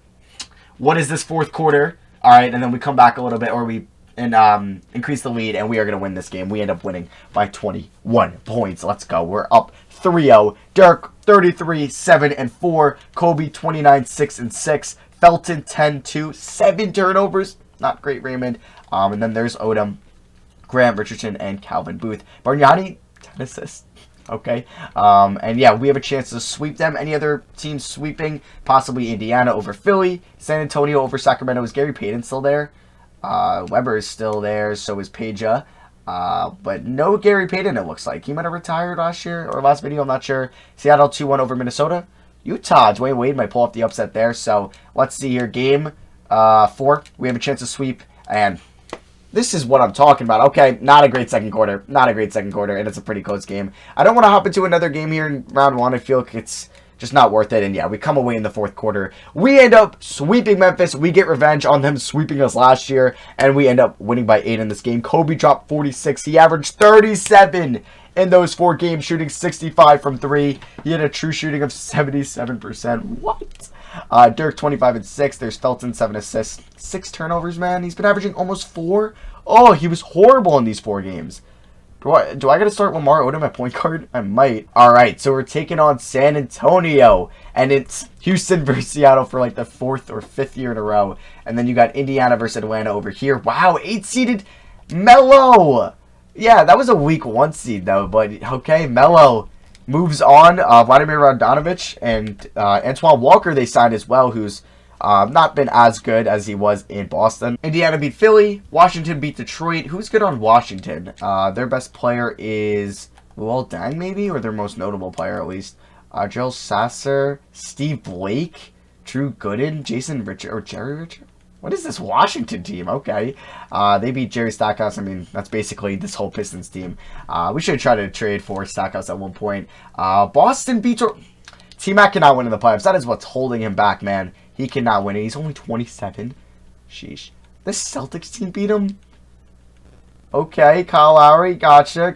What is this fourth quarter? All right, and then we come back a little bit, or we increase the lead, and we are going to win this game. We end up winning by 21 points. Let's go. We're up 3-0. Dirk, 33, 7 and 4. Kobe, 29, 6 and 6. Felton, 10, 2, 7 turnovers. Not great, Raymond. And then there's Odom, Graham, Richardson, and Calvin Booth. Bargnani, 10 assists. Okay, and yeah, we have a chance to sweep them. Any other teams sweeping? Possibly Indiana over Philly, San Antonio over Sacramento. Is Gary Payton still there? Weber is still there, so is Peja. But no Gary Payton, it looks like. He might have retired last year, or last video, I'm not sure. Seattle 2-1 over Minnesota. Utah, Dwayne Wade might pull off the upset there, so let's see here. Game 4, we have a chance to sweep, and this is what I'm talking about. Okay, not a great second quarter. And it's a pretty close game. I don't want to hop into another game here in round 1. I feel like it's just not worth it. And yeah, we come away in the fourth quarter. We end up sweeping Memphis. We get revenge on them sweeping us last year. And we end up winning by 8 in this game. Kobe dropped 46. He averaged 37 in those 4 games, shooting 65 from 3. He had a true shooting of 77%. What? Dirk 25 and 6. There's Felton 7 assists, 6 turnovers. Man, he's been averaging almost 4. Oh, he was horrible in these 4 games. Do I gotta start Lamar Odom at point guard? I might. All right, so we're taking on San Antonio, and it's Houston versus Seattle for like the 4th or 5th year in a row, and then you got Indiana versus Atlanta over here. Wow, 8-seeded Melo. Yeah, that was a week 1 seed though, but okay, Melo moves on. Vladimir Radovich and Antoine Walker they signed as well, who's not been as good as he was in Boston. Indiana beat Philly. Washington beat Detroit. Who's good on Washington? Their best player is Luol Deng, maybe, or their most notable player at least. Joel Sasser, Steve Blake, Drew Gooden, Jason Richard, or Jerry Richard. What is this Washington team? Okay. They beat Jerry Stackhouse. I mean, that's basically this whole Pistons team. We should try to trade for Stackhouse at one point. Boston beats... T-Mac cannot win in the playoffs. That is what's holding him back, man. He cannot win it. He's only 27. Sheesh. The Celtics team beat him? Okay, Kyle Lowry. Gotcha.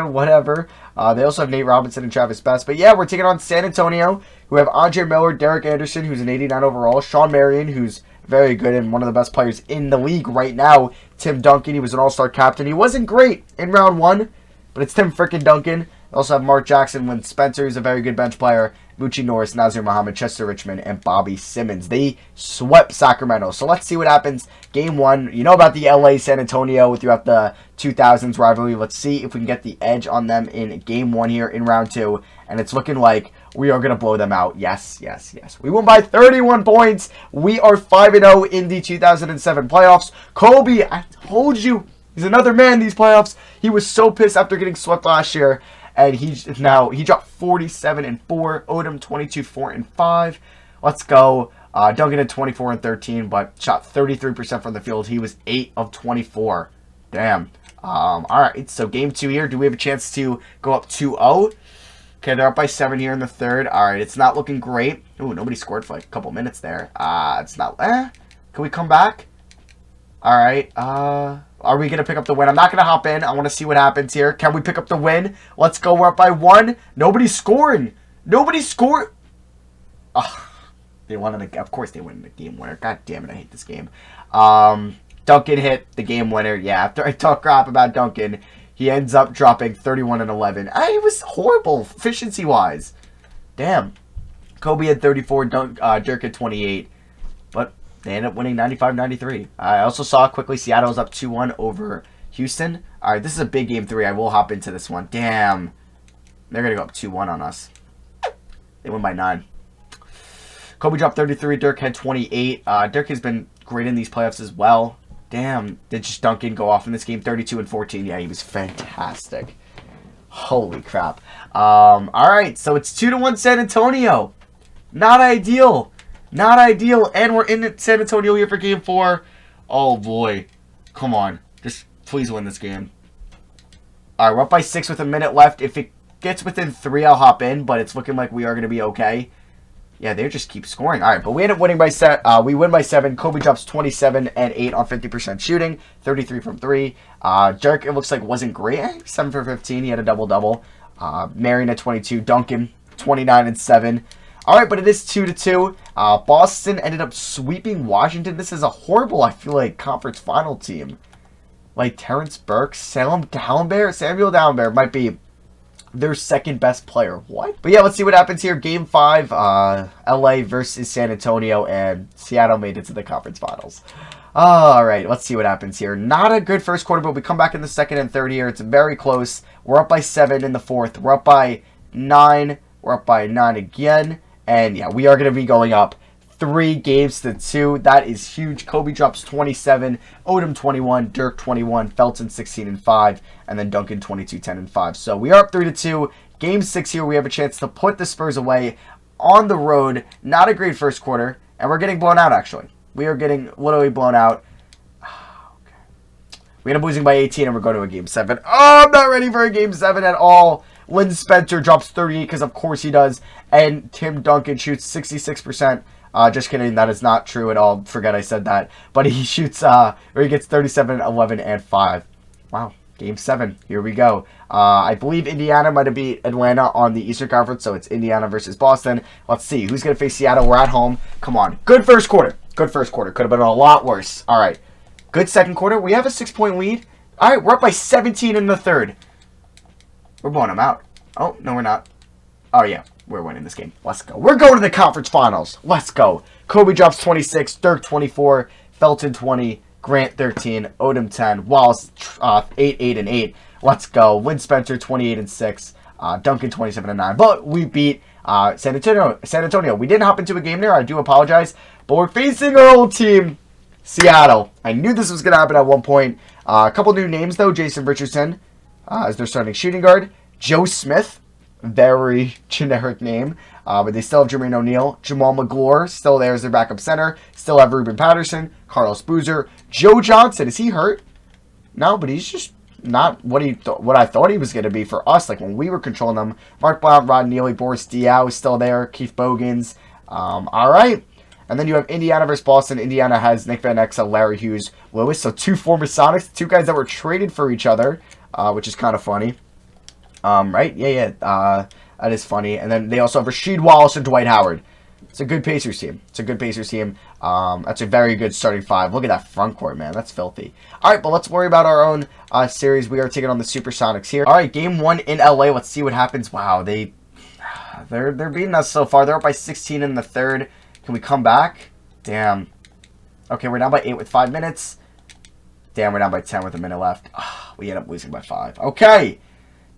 Whatever. They also have Nate Robinson and Travis Best. But yeah, we're taking on San Antonio, who have Andre Miller, Derek Anderson, who's an 89 overall, Sean Marion, who's very good and one of the best players in the league right now. Tim Duncan, he was an all-star captain. He wasn't great in round 1, but it's Tim frickin' Duncan. They also have Mark Jackson, Win Spencer, who's a very good bench player. Bucci Norris, Nazir Muhammad, Chester Richmond, and Bobby Simmons. They swept Sacramento. So let's see what happens. Game 1. You know about the LA San Antonio throughout the 2000s rivalry. Let's see if we can get the edge on them in Game 1 here in round 2. And it's looking like we are going to blow them out. Yes, yes, yes. We won by 31 points. We are 5-0 in the 2007 playoffs. Kobe, I told you, he's another man in these playoffs. He was so pissed after getting swept last year. And he dropped 47-4. Odom 22-4-5. Let's go. Duncan at 24-13, but shot 33% from the field. He was 8 of 24. Damn. All right. So game 2 here. Do we have a chance to go up 2-0? Okay, they're up by 7 here in the third. All right. It's not looking great. Ooh, nobody scored for like a couple minutes there. It's not. Can we come back? All right. Are we going to pick up the win? I'm not going to hop in. I want to see what happens here. Can we pick up the win? Let's go. We're up by 1. Nobody's scoring. Nobody's scoring. They wanted to, of course they win the game winner. God damn it, I hate this game. Duncan hit the game winner. Yeah, after I talk crap about Duncan, he ends up dropping 31-11. It was horrible efficiency-wise. Damn. Kobe had 34, Dirk had 28. But they ended up winning 95-93. I also saw quickly Seattle's up 2-1 over Houston. All right, this is a big game 3. I will hop into this one. Damn. They're going to go up 2-1 on us. They win by 9. Kobe dropped 33. Dirk had 28. Dirk has been great in these playoffs as well. Damn. Did just Duncan go off in this game? 32-14. Yeah, he was fantastic. Holy crap. All right, so it's 2-1 San Antonio. Not ideal. Not ideal. And we're in San Antonio here for game 4. Oh, boy. Come on. Just please win this game. All right, we're up by 6 with a minute left. If it gets within 3, I'll hop in, but it's looking like we are going to be okay. Yeah, they just keep scoring. All right, but we end up winning by we win by 7. Kobe drops 27 and 8 on 50% shooting, 33 from 3. Dirk, it looks like, wasn't great. 7 for 15. He had a double-double. Marion at 22. Duncan, 29 and 7. All right, but it is 2-2. Boston ended up sweeping Washington. This is a horrible, I feel like, conference final team. Like Terrence Burke, Samuel Dallenberg might be their second best player. What? But yeah, let's see what happens here. Game 5, LA versus San Antonio, and Seattle made it to the conference finals. All right, let's see what happens here. Not a good first quarter, but we come back in the second and third here. It's very close. We're up by 7 in the fourth. We're up by 9. We're up by 9 again. And yeah, we are going to be going up 3-2. That is huge. Kobe drops 27, Odom 21, Dirk 21, Felton 16 and 5, and then Duncan 22, 10 and 5. So we are up 3-2. Game 6 here, we have a chance to put the Spurs away on the road. Not a great first quarter, and we're getting blown out, actually. We are getting literally blown out. Okay. We end up losing by 18, and we're going to a Game 7. Oh, I'm not ready for a Game 7 at all. Lynn Spencer drops 38, because of course he does, and Tim Duncan shoots 66%. Just kidding, that is not true at all. Forget I said that. But he shoots, or he gets 37, 11, and 5. Wow, Game 7. Here we go. I believe Indiana might have beat Atlanta on the Eastern Conference, so it's Indiana versus Boston. Let's see, who's going to face Seattle? We're at home. Come on. Good first quarter. Good first quarter. Could have been a lot worse. All right. Good second quarter. We have a 6-point lead. All right, we're up by 17 in the third. We're blowing them out. Oh, no, we're not. Oh, yeah. We're winning this game. Let's go. We're going to the conference finals. Let's go. Kobe drops 26, Dirk 24, Felton 20, Grant 13, Odom 10, Wallace 8, 8, and 8. Let's go. Lynn Spencer 28 and 6, Duncan 27 and 9. But we beat San Antonio. We didn't hop into a game there. I do apologize. But we're facing our old team, Seattle. I knew this was going to happen at one point. A couple new names, though. Jason Richardson as their starting shooting guard. Joe Smith. Very generic name. But they still have Jermaine O'Neal. Jamal McGlure still there as their backup center. Still have Ruben Patterson. Carlos Boozer. Joe Johnson. Is he hurt? No, but he's just not what I thought he was going to be for us. Like when we were controlling them. Mark Blount, Rod Neely, Boris Diaw is still there. Keith Bogans. All right. And then you have Indiana versus Boston. Indiana has Nick Van Exel, Larry Hughes, Lewis. So 2 former Sonics. 2 guys that were traded for each other. Which is kind of funny. Right? Yeah. That is funny. And then they also have Rasheed Wallace and Dwight Howard. It's a good Pacers team. That's a very good starting 5. Look at that front court, man. That's filthy. All right, but let's worry about our own series. We are taking on the Supersonics here. All right, game 1 in LA. Let's see what happens. Wow, they they're beating us so far. They're up by 16 in the third. Can we come back? Damn. Okay, we're down by 8 with 5 minutes. Damn, we're down by 10 with a minute left. We end up losing by 5. Okay.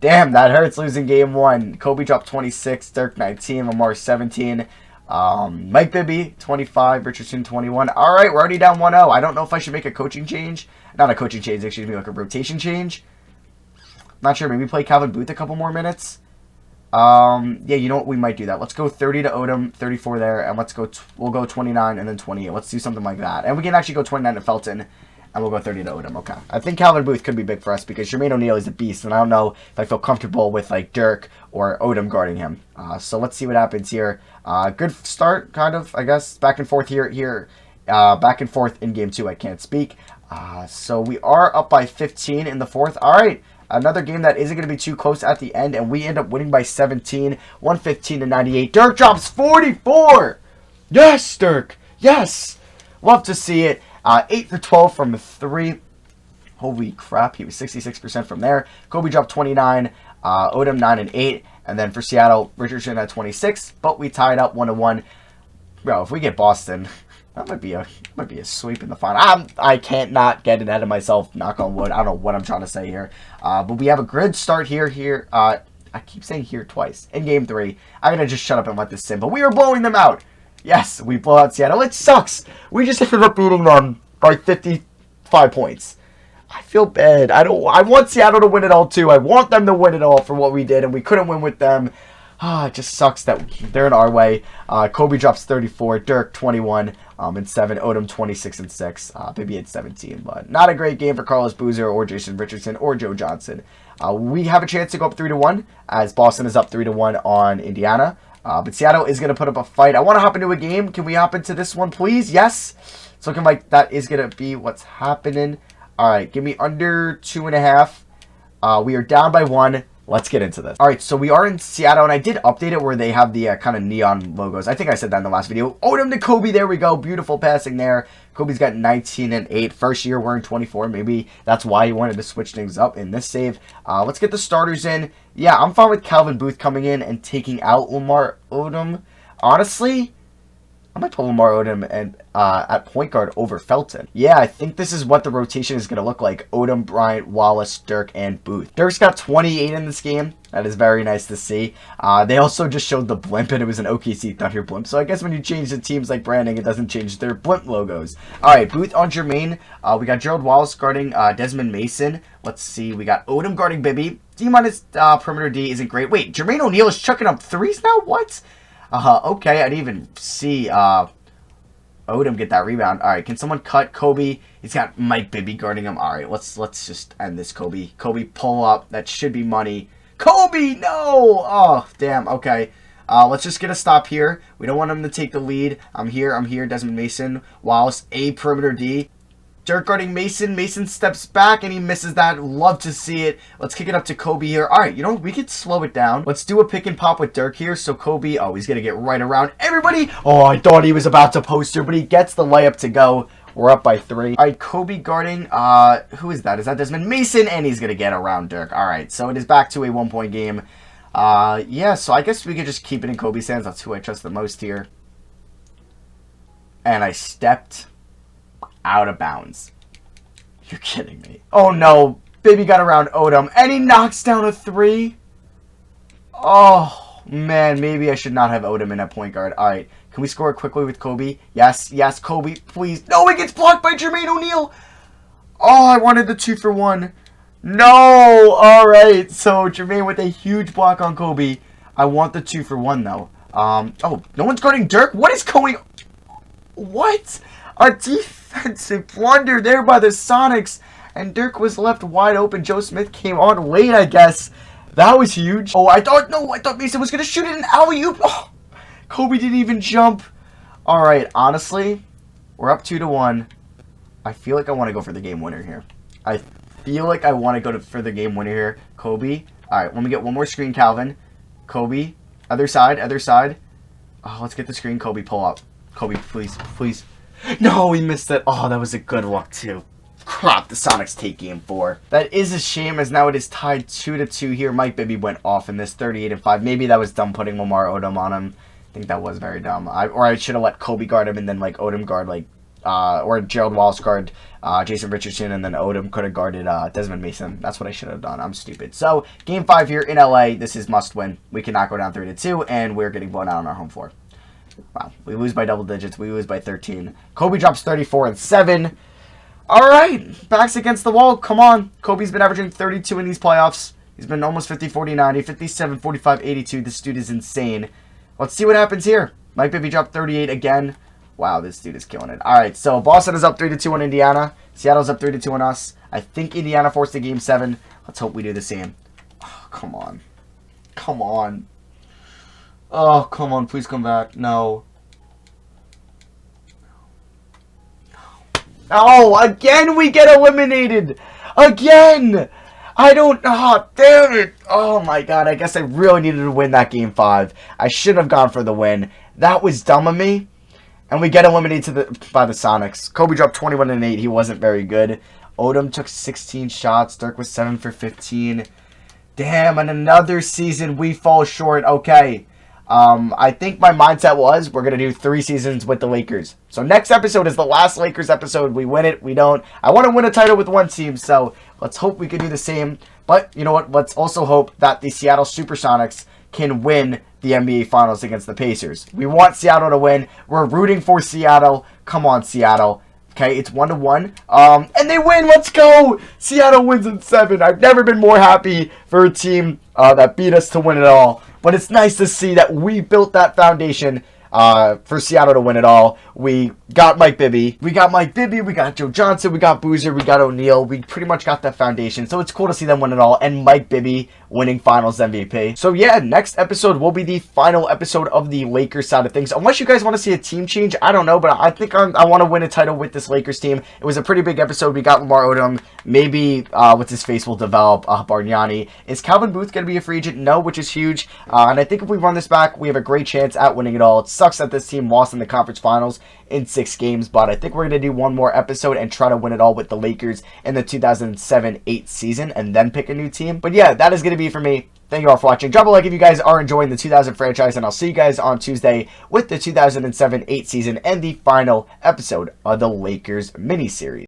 Damn, that hurts losing game 1. Kobe dropped 26, Dirk 19, Lamar 17. Mike Bibby 25, Richardson 21. All right, we're already down 1-0. I don't know if I should make a coaching change. Not a coaching change, excuse me, like a rotation change. Not sure. Maybe play Calvin Booth a couple more minutes. Yeah, you know what? We might do that. Let's go 30 to Odom, 34 there, and let's go. We'll go 29 and then 28. Let's do something like that, and we can actually go 29 to Felton, and we'll go 30 to Odom. Okay. I think Calvin Booth could be big for us because Jermaine O'Neal is a beast, and I don't know if I feel comfortable with like Dirk or Odom guarding him. So let's see what happens here. Good start, kind of. I guess back and forth here. Back and forth in game 2. I can't speak. So we are up by 15 in the fourth. All right. Another game that isn't going to be too close at the end, and we end up winning by 17, 115 to 98. Dirk drops 44. Yes, Dirk. Yes. Love to see it. 8 for 12 from 3. Holy crap. He was 66% from there. Kobe dropped 29. Odom 9 and 8. And then for Seattle, Richardson at 26. But we tied up 1-1. Bro, if we get Boston, that might be a sweep in the final. I can't not get it out of myself. Knock on wood. I don't know what I'm trying to say here. But we have a good start here. I keep saying here twice. In game 3. I'm going to just shut up and let this sit. But we are blowing them out. Yes, we blow out Seattle. It sucks. We just ended up beating them by 55 points. I feel bad. I want Seattle to win it all too. I want them to win it all for what we did, and we couldn't win with them. It just sucks that they're in our way. Kobe drops 34, Dirk 21 and 7, Odom 26 and 6, Bibby at 17. But not a great game for Carlos Boozer or Jason Richardson or Joe Johnson. We have a chance to go up 3-1 as Boston is up 3-1 on Indiana. But Seattle is going to put up a fight. I want to hop into a game. Can we hop into this one, please? Yes. It's looking like that is going to be what's happening. All right, give me under 2.5. We are down by 1. Let's get into this. All right, so we are in Seattle, and I did update it where they have the kind of neon logos. I think I said that in the last video. Odom to Kobe. There we go. Beautiful passing there. Kobe's got 19 and 8. First year wearing 24. Maybe that's why he wanted to switch things up in this save. Let's get the starters in. Yeah, I'm fine with Calvin Booth coming in and taking out Lamar Odom. Honestly, I might put Lamar Odom and at point guard over Felton. Yeah, I think this is what the rotation is going to look like. Odom, Bryant, Wallace, Dirk, and Booth. Dirk's got 28 in this game. That is very nice to see. They also just showed the blimp, and it was an OKC Thunder blimp. So I guess when you change the teams like branding, it doesn't change their blimp logos. All right, Booth on Jermaine. We got Gerald Wallace guarding Desmond Mason. Let's see. We got Odom guarding Bibby. D- perimeter D isn't great. Wait, Jermaine O'Neal is chucking up threes now? What? Okay, I didn't even see Odom get that rebound. All right, can someone cut Kobe? He's got Mike Bibby guarding him. All right, let's just end this, Kobe. Kobe, pull up. That should be money. Kobe, no! Oh, damn. Okay, let's just get a stop here. We don't want him to take the lead. I'm here. Desmond Mason. Wallace, A perimeter D. Dirk guarding Mason. Mason steps back and he misses that. Love to see it. Let's kick it up to Kobe here. All right, you know, we could slow it down. Let's do a pick and pop with Dirk here. So Kobe, oh, he's going to get right around everybody. Oh, I thought he was about to poster, but he gets the layup to go. We're up by 3. All right, Kobe guarding, who is that? Is that Desmond Mason? And he's going to get around Dirk. All right, so it is back to a 1-point game. Yeah, so I guess we could just keep it in Kobe's hands. That's who I trust the most here. And I stepped out of bounds. You're kidding me. Oh no, Bibby got around Odom and he knocks down a 3. Oh man, maybe I should not have Odom in at point guard. All right, can we score quickly with Kobe? Yes, Kobe, please. No, it gets blocked by Jermaine O'Neal. Oh, I wanted the 2-for-1. No, all right. So Jermaine with a huge block on Kobe. I want the 2-for-1 though. Oh, no one's guarding Dirk. What is going? What? A defensive blunder there by the Sonics, and Dirk was left wide open. Joe Smith came on late, I guess. That was huge. Oh, I thought Mason was going to shoot it in alley-oop. Oh, Kobe didn't even jump. All right, honestly, we're up 2-1. I feel like I want to go for the game winner here. For the game winner here. Kobe. All right, let me get one more screen, Calvin. Kobe. Other side. Oh, let's get the screen. Kobe, pull up. Kobe, please. No, he missed it. Oh, that was a good look, too. crap, the Sonics take game 4. That is a shame, as now it is tied 2-2 here. Mike Bibby went off in this 38-5. Maybe that was dumb putting Lamar Odom on him. I think that was very dumb. Or I should have let Kobe guard him and then like Odom guard like or Gerald Wallace guard Jason Richardson, and then Odom could have guarded Desmond Mason. That's what I should have done. I'm stupid. So game 5 here in LA. This is must win. We cannot go down 3-2, and we're getting blown out on our home floor. Wow, we lose by double digits. We lose by 13. Kobe drops 34 and 7. All right, backs against the wall. Come on. Kobe's been averaging 32 in these playoffs. He's been almost 50, 40, 90, 57, 45, 82. This dude is insane. Let's see what happens here. Mike Bibby dropped 38 again. Wow, this dude is killing it. All right, so Boston is up 3-2 on Indiana. Seattle's up 3-2 on us. I think Indiana forced the game 7. Let's hope we do the same. Oh, come on. Come on. Oh, come on. Please come back. No. Oh, again we get eliminated. Again. I don't. Oh, damn it. Oh, my God. I guess I really needed to win that game 5. I should have gone for the win. That was dumb of me. And we get eliminated by the Sonics. Kobe dropped 21 and 8. He wasn't very good. Odom took 16 shots. Dirk was 7 for 15. Damn, and another season we fall short. Okay. I think my mindset was we're going to do 3 seasons with the Lakers. So next episode is the last Lakers episode. We win it. We don't. I want to win a title with one team. So let's hope we can do the same. But you know what? Let's also hope that the Seattle Supersonics can win the NBA Finals against the Pacers. We want Seattle to win. We're rooting for Seattle. Come on, Seattle. Okay, it's 1-1. And they win. Let's go. Seattle wins in 7. I've never been more happy for a team that beat us to win it all. But it's nice to see that we built that foundation for Seattle to win it all. We got Mike Bibby. We got Joe Johnson. We got Boozer. We got O'Neal. We pretty much got that foundation. So it's cool to see them win it all. And Mike Bibby winning Finals MVP. So yeah, next episode will be the final episode of the Lakers side of things. Unless you guys want to see a team change, I don't know. But I think I want to win a title with this Lakers team. It was a pretty big episode. We got Lamar Odom. Maybe what's his face will develop. Bargnani. Is Calvin Booth going to be a free agent? No, which is huge. And I think if we run this back, we have a great chance at winning it all. It sucks that this team lost in the conference finals in 6 games, but I think we're going to do one more episode and try to win it all with the Lakers in the 2007-8 season and then pick a new team. But yeah, that is going to be for me. Thank you all for watching. Drop a like if you guys are enjoying the 2000 franchise, and I'll see you guys on Tuesday with the 2007-8 season and the final episode of the Lakers miniseries.